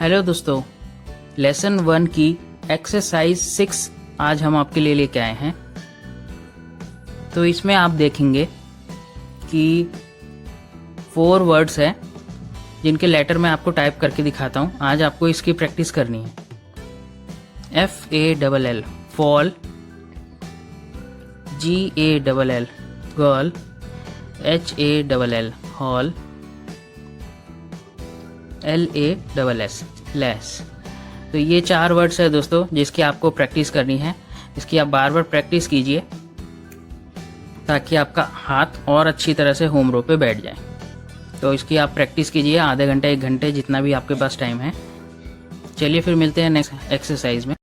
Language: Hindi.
हेलो दोस्तों, लेसन 1 की एक्सरसाइज 6 आज हम आपके लिए लेके आए हैं। तो इसमें आप देखेंगे कि 4 वर्ड्स हैं जिनके लेटर मैं आपको टाइप करके दिखाता हूँ। आज आपको इसकी प्रैक्टिस करनी है। FALL fall, GALL girl, HALL hall, LASS less. तो ये 4 वर्ड्स है दोस्तों जिसकी आपको प्रैक्टिस करनी है। इसकी आप बार बार प्रैक्टिस कीजिए ताकि आपका हाथ और अच्छी तरह से होम रो पे बैठ जाए। तो इसकी आप प्रैक्टिस कीजिए आधे घंटे 1 घंटे जितना भी आपके पास टाइम है। चलिए फिर मिलते हैं नेक्स्ट एक्सरसाइज में।